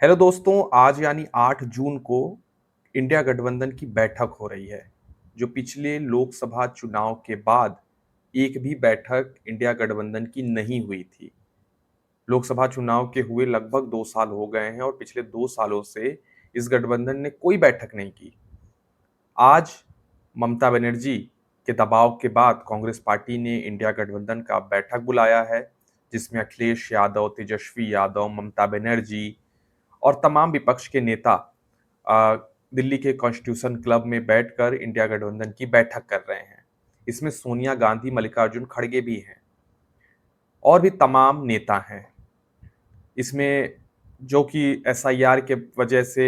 Hello दोस्तों, आज यानी 8 जून को इंडिया गठबंधन की बैठक हो रही है, जो पिछले लोकसभा चुनाव के बाद एक भी बैठक इंडिया गठबंधन की नहीं हुई थी। लोकसभा चुनाव के हुए लगभग 2 साल हो गए हैं और पिछले 2 सालों से इस गठबंधन ने कोई बैठक नहीं की। आज ममता बनर्जी के दबाव के बाद कांग्रेस पार्टी ने इंडिया गठबंधन का बैठक बुलाया है, जिसमें अखिलेश यादव, तेजस्वी यादव, ममता बनर्जी और तमाम विपक्ष के नेता अ, दिल्ली के कॉन्स्टिट्यूशन क्लब में बैठकर इंडिया गठबंधन की बैठक कर रहे हैं। इसमें सोनिया गांधी, मल्लिकार्जुन खड़गे भी हैं और भी तमाम नेता हैं। इसमें जो कि एसआईआर के वजह से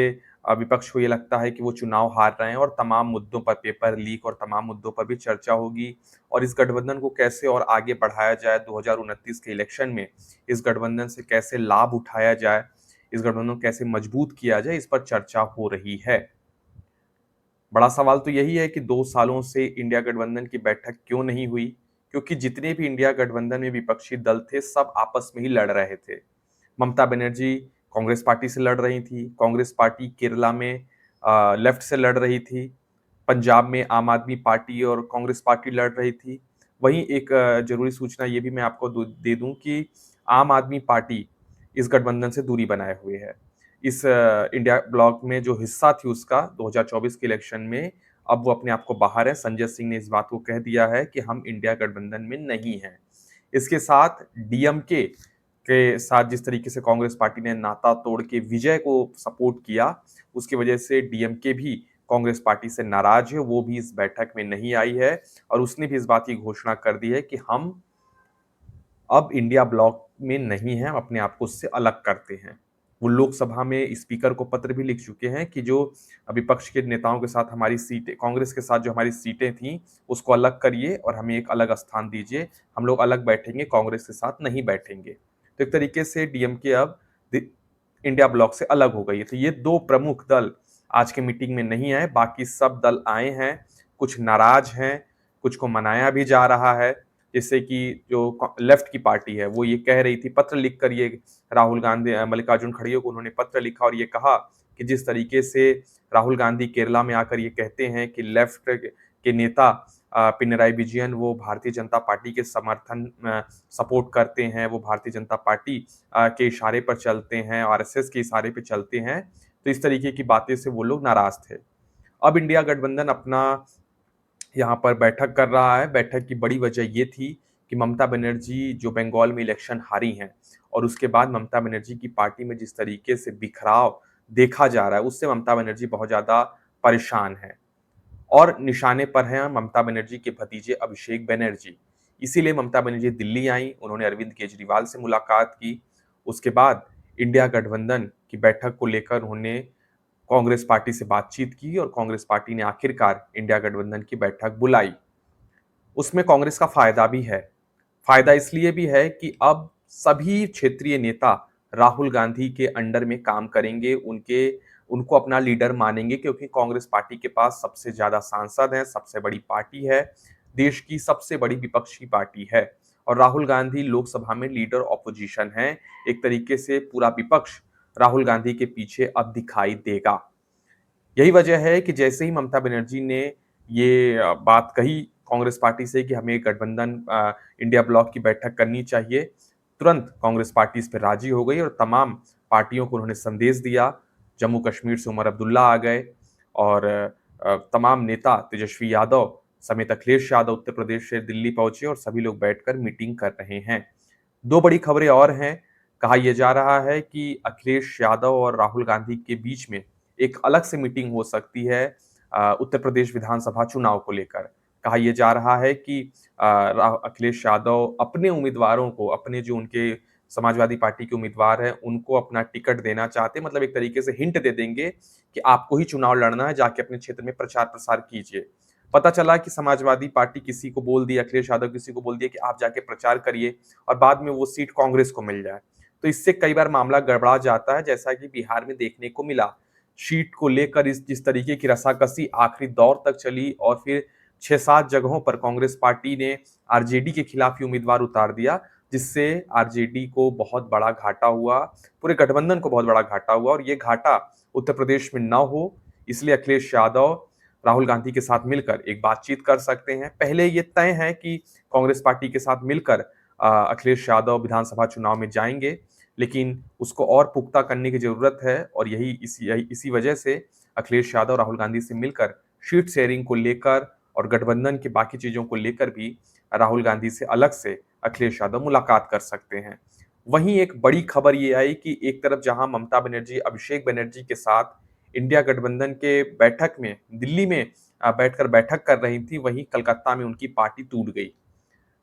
विपक्ष को ये लगता है कि वो चुनाव हार रहे हैं और तमाम मुद्दों पर, पेपर लीक और तमाम मुद्दों पर भी चर्चा होगी और इस गठबंधन को कैसे और आगे बढ़ाया जाए, 2029 के इलेक्शन में इस गठबंधन से कैसे लाभ उठाया जाए, इस गठबंधन को कैसे मजबूत किया जाए, इस पर चर्चा हो रही है। बड़ा सवाल तो यही है कि 2 सालों से इंडिया गठबंधन की बैठक क्यों नहीं हुई? क्योंकि जितने भी इंडिया गठबंधन में विपक्षी दल थे, सब आपस में ही लड़ रहे थे। ममता बनर्जी कांग्रेस पार्टी से लड़ रही थी, कांग्रेस पार्टी केरला में लेफ्ट से लड़ रही थी, पंजाब में आम आदमी पार्टी और कांग्रेस पार्टी लड़ रही थी। वहीं एक जरूरी सूचना ये भी मैं आपको दे दूं कि आम आदमी पार्टी इस गठबंधन से दूरी बनाए हुए है। इस इंडिया ब्लॉक में जो हिस्सा थी उसका 2024 के इलेक्शन में, अब वो अपने आप को बाहर है। संजय सिंह ने इस बात को कह दिया है कि हम इंडिया गठबंधन में नहीं हैं। इसके साथ डीएमके के साथ जिस तरीके से कांग्रेस पार्टी ने नाता तोड़ के विजय को सपोर्ट किया, उसकी वजह से डीएमके भी कांग्रेस पार्टी से नाराज है, वो भी इस बैठक में नहीं आई है और उसने भी इस बात की घोषणा कर दी है कि हम अब इंडिया ब्लॉक में नहीं है, हम अपने आप को उससे अलग करते हैं। वो लोकसभा में स्पीकर को पत्र भी लिख चुके हैं कि जो विपक्ष के नेताओं के साथ हमारी सीटें, कांग्रेस के साथ जो हमारी सीटें थी, उसको अलग करिए और हमें एक अलग स्थान दीजिए। हम लोग अलग बैठेंगे, कांग्रेस के साथ नहीं बैठेंगे। तो एक तरीके से डीएमके अब इंडिया ब्लॉक से अलग हो गई है। तो ये दो प्रमुख दल आज के मीटिंग में नहीं आए, बाकी सब दल आए हैं। कुछ नाराज हैं, कुछ को मनाया भी जा रहा है। जैसे कि जो लेफ्ट की पार्टी है वो ये कह रही थी, पत्र लिखकर ये राहुल गांधी, मल्लिकार्जुन खड़गे को उन्होंने पत्र लिखा और ये कहा कि जिस तरीके से राहुल गांधी केरला में आकर ये कहते हैं कि लेफ्ट के नेता पिनराई विजयन वो भारतीय जनता पार्टी के समर्थन सपोर्ट करते हैं, वो भारतीय जनता पार्टी के इशारे पर चलते हैं, आरएसएस के इशारे पर चलते हैं। तो इस तरीके की बातें से वो लोग नाराज थे। अब इंडिया गठबंधन अपना यहाँ पर बैठक कर रहा है। बैठक की बड़ी वजह ये थी कि ममता बनर्जी जो बंगाल में इलेक्शन हारी हैं और उसके बाद ममता बनर्जी की पार्टी में जिस तरीके से बिखराव देखा जा रहा है, उससे ममता बनर्जी बहुत ज़्यादा परेशान है और निशाने पर हैं ममता बनर्जी के भतीजे अभिषेक बनर्जी। इसीलिए ममता बनर्जी दिल्ली आई, उन्होंने अरविंद केजरीवाल से मुलाकात की। उसके बाद इंडिया गठबंधन की बैठक को लेकर उन्होंने कांग्रेस पार्टी से बातचीत की और कांग्रेस पार्टी ने आखिरकार इंडिया गठबंधन की बैठक बुलाई। उसमें कांग्रेस का फायदा भी है। फायदा इसलिए भी है कि अब सभी क्षेत्रीय नेता राहुल गांधी के अंडर में काम करेंगे, उनको अपना लीडर मानेंगे, क्योंकि कांग्रेस पार्टी के पास सबसे ज्यादा सांसद हैं, सबसे बड़ी पार्टी है, देश की सबसे बड़ी विपक्षी पार्टी है और राहुल गांधी लोकसभा में लीडर ऑपोजिशन है। एक तरीके से पूरा विपक्ष राहुल गांधी के पीछे अब दिखाई देगा। यही वजह है कि जैसे ही ममता बनर्जी ने ये बात कही कांग्रेस पार्टी से कि हमें गठबंधन इंडिया ब्लॉक की बैठक करनी चाहिए, तुरंत कांग्रेस पार्टी इस पर राजी हो गई और तमाम पार्टियों को उन्होंने संदेश दिया। जम्मू कश्मीर से उमर अब्दुल्ला आ गए और तमाम नेता तेजस्वी यादव समेत अखिलेश यादव उत्तर प्रदेश से दिल्ली पहुंचे और सभी लोग बैठकर मीटिंग कर रहे हैं। दो बड़ी खबरें और हैं। कहा यह जा रहा है कि अखिलेश यादव और राहुल गांधी के बीच में एक अलग से मीटिंग हो सकती है उत्तर प्रदेश विधानसभा चुनाव को लेकर। कहा यह जा रहा है कि अखिलेश यादव अपने उम्मीदवारों को, अपने जो उनके समाजवादी पार्टी के उम्मीदवार हैं, उनको अपना टिकट देना चाहते, मतलब एक तरीके से हिंट दे देंगे कि आपको ही चुनाव लड़ना है, जाके अपने क्षेत्र में प्रचार प्रसार कीजिए। पता चला कि समाजवादी पार्टी किसी को बोल दिया, अखिलेश यादव किसी को बोल दिया कि आप जाके प्रचार करिए और बाद में वो सीट कांग्रेस को मिल जाए। तो इससे कई बार मामला गड़बड़ा जाता है, जैसा कि बिहार में देखने को मिला। सीट को लेकर इस जिस तरीके की रसाकसी आखिरी दौर तक चली और फिर 6-7 जगहों पर कांग्रेस पार्टी ने आरजेडी के खिलाफ ही उम्मीदवार उतार दिया, जिससे आरजेडी को बहुत बड़ा घाटा हुआ, पूरे गठबंधन को बहुत बड़ा घाटा हुआ और ये घाटा उत्तर प्रदेश में ना हो, इसलिए अखिलेश यादव राहुल गांधी के साथ मिलकर एक बातचीत कर सकते हैं। पहले ये तय है कि कांग्रेस पार्टी के साथ मिलकर अखिलेश यादव विधानसभा चुनाव में जाएंगे, लेकिन उसको और पुख्ता करने की जरूरत है और इसी वजह से अखिलेश यादव राहुल गांधी से मिलकर सीट शेयरिंग को लेकर और गठबंधन की बाकी चीजों को लेकर भी राहुल गांधी से अलग से अखिलेश यादव मुलाकात कर सकते हैं। वहीं एक बड़ी खबर ये आई कि एक तरफ जहां ममता बनर्जी अभिषेक बनर्जी के साथ इंडिया गठबंधन के बैठक में दिल्ली में बैठकर बैठक कर रही थी, वहीं कलकत्ता में उनकी पार्टी टूट गई।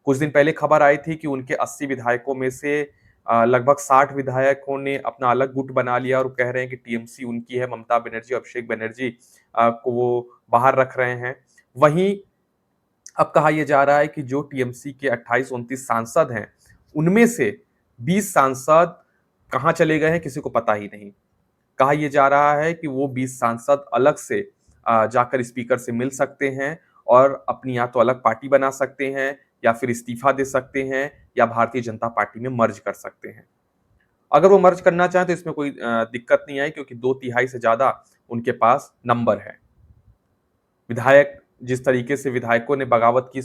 कुछ दिन पहले खबर आई थी कि उनके 80 विधायकों में से लगभग 60 विधायकों ने अपना अलग गुट बना लिया और कह रहे हैं कि टीएमसी उनकी है, ममता बनर्जी अभिषेक बनर्जी को वो बाहर रख रहे हैं। वहीं अब कहा यह जा रहा है कि जो टीएमसी के 28-29 सांसद हैं, उनमें से 20 सांसद कहां चले गए हैं किसी को पता ही नहीं। कहा यह जा रहा है कि वो 20 सांसद अलग से जाकर स्पीकर से मिल सकते हैं और अपनी या तो अलग पार्टी बना सकते हैं या फिर इस्तीफा दे सकते हैं या भारतीय जनता पार्टी में मर्ज कर सकते हैं। अगर वो मर्ज करना चाहें तो इसमें कोई दिक्कत नहीं आई, क्योंकि 2/3 से ज्यादा उनके पास नंबर है। विधायक जिस तरीके से विधायकों ने बगावत की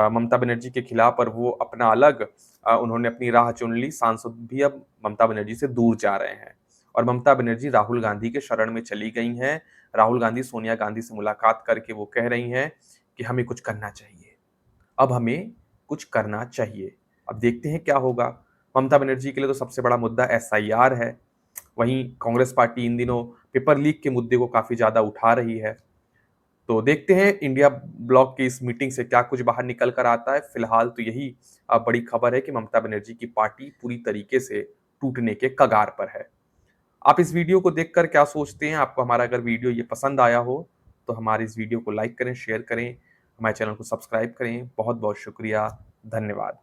ममता बनर्जी के खिलाफ और वो अपना अलग उन्होंने अपनी राह चुन ली, सांसद भी अब ममता बनर्जी से दूर जा रहे हैं और ममता बनर्जी राहुल गांधी के शरण में चली गई हैं। राहुल गांधी सोनिया गांधी से मुलाकात करके वो कह रही हैं कि हमें कुछ करना चाहिए, अब हमें कुछ करना चाहिए। अब देखते हैं क्या होगा। ममता बनर्जी के लिए तो सबसे बड़ा मुद्दा एसआईआर है। वहीं कांग्रेस पार्टी इन दिनों पेपर लीक के मुद्दे को काफी ज्यादा उठा रही है। तो देखते हैं इंडिया ब्लॉक की इस मीटिंग से क्या कुछ बाहर निकल कर आता है। फिलहाल तो यही बड़ी खबर है कि ममता बनर्जी की पार्टी पूरी तरीके से टूटने के कगार पर है। आप इस वीडियो को देखकर क्या सोचते हैं? आपको हमारा अगर वीडियो ये पसंद आया हो तो हमारे इस वीडियो को लाइक करें, शेयर करें, हमारे चैनल को सब्सक्राइब करें। बहुत बहुत शुक्रिया, धन्यवाद।